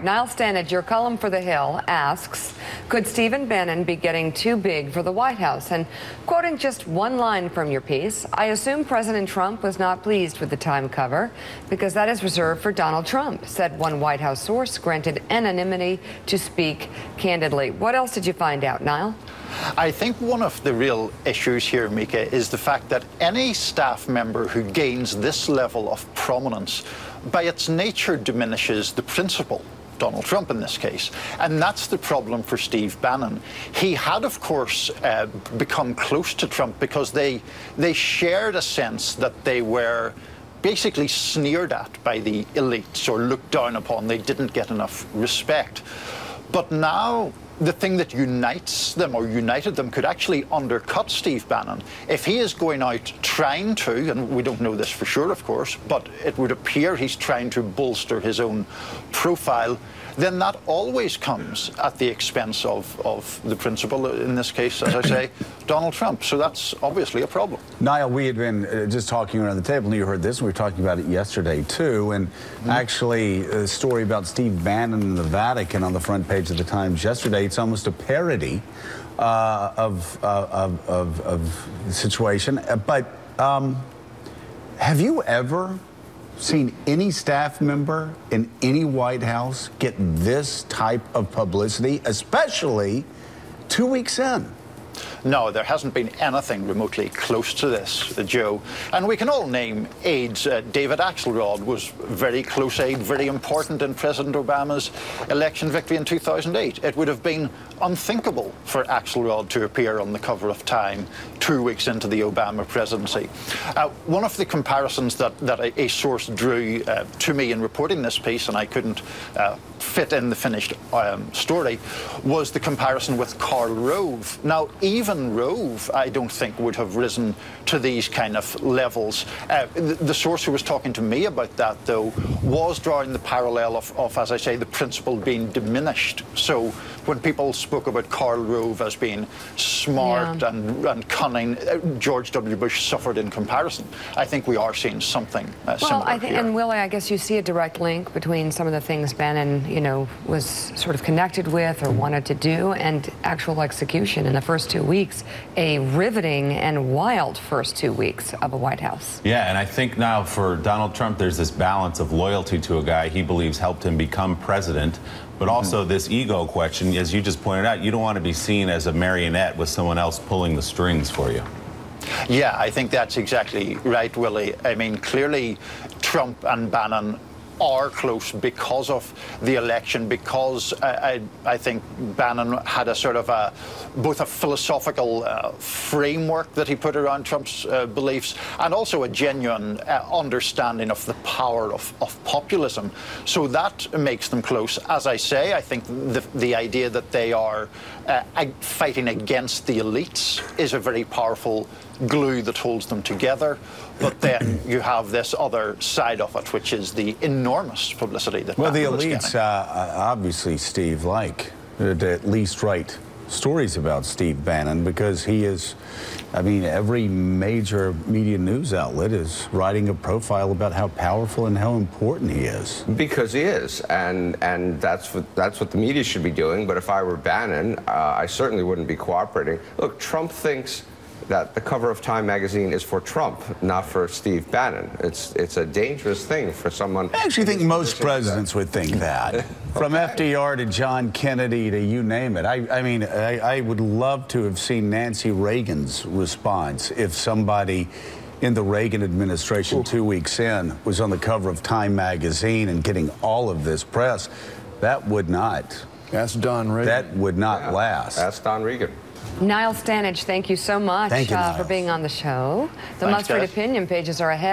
Niall Stanage, your column for The Hill, asks, could Stephen Bannon be getting too big for the White House? And quoting just one line from your piece, I assume President Trump was not pleased with the Time cover because that is reserved for Donald Trump, said one White House source granted anonymity to speak candidly. What else did you find out, Niall? I think one of the real issues here, Mika, is the fact that any staff member who gains this level of prominence, by its nature, diminishes the principal. Donald Trump in this case. And that's the problem for Steve Bannon. He had, of course, become close to Trump because they shared a sense that they were basically sneered at by the elites or looked down upon. They didn't get enough respect. But now, the thing that unites them or united them could actually undercut Steve Bannon. If he is going out trying to, and we don't know this for sure, of course, but it would appear he's trying to bolster his own profile, then that always comes at the expense of the principal, in this case, as I say, Donald Trump. So that's obviously a problem. Niall, we had been just talking around the table, and you heard this, and we were talking about it yesterday, too, and actually a story about Steve Bannon in the Vatican on the front page of the Times yesterday. It's almost a parody of the situation. But have you ever seen any staff member in any White House get this type of publicity, especially 2 weeks in? No, there hasn't been anything remotely close to this, Joe. And we can all name aides. David Axelrod was very close aide, very important in President Obama's election victory in 2008. It would have been unthinkable for Axelrod to appear on the cover of Time 2 weeks into the Obama presidency. One of the comparisons that a source drew to me in reporting this piece, and I couldn't fit in the finished story, was the comparison with Karl Rove. Now, even Rove, I don't think, would have risen to these kind of levels. The source who was talking to me about that, though, was drawing the parallel of, as I say, the principle being diminished. So when people spoke about Karl Rove as being smart and cunning, George W. Bush suffered in comparison. I think we are seeing something similar I think, here. and Willie, I guess you see a direct link between some of the things Bannon, was sort of connected with or wanted to do and actual execution in the first 2 weeks. A riveting and wild first 2 weeks of a White House. Yeah, and I think now for Donald Trump, there's this balance of loyalty to a guy he believes helped him become president, but also this ego question. As you just pointed out, you don't want to be seen as a marionette with someone else pulling the strings for you. Yeah, I think that's exactly right, Willie. I mean, clearly Trump and Bannon are close because of the election, because I think Bannon had a sort of both a philosophical framework that he put around Trump's beliefs and also a genuine understanding of the power of populism. So that makes them close. As I say, I think the idea that they are fighting against the elites is a very powerful glue that holds them together. But then you have this other side of it, which is the enormous publicity that the Bannon was elites, getting. obviously, Steve, like to at least write stories about Steve Bannon because he is, I mean, every major media news outlet is writing a profile about how powerful and how important he is. Because he is, and that's what the media should be doing. But if I were Bannon, I certainly wouldn't be cooperating. Look, Trump thinks that the cover of Time magazine is for Trump, not for Steve Bannon. It's a dangerous thing for someone. I actually think most presidents would think that. From FDR to John Kennedy to you name it. I mean, I would love to have seen Nancy Reagan's response if somebody in the Reagan administration 2 weeks in was on the cover of Time magazine and getting all of this press. That would not. That's Don Reagan. That would not last. That's Don Reagan. Niall Stanage, thank you so much Thank you, for being on the show. The Thanks, Must Read guys. Opinion pages are ahead.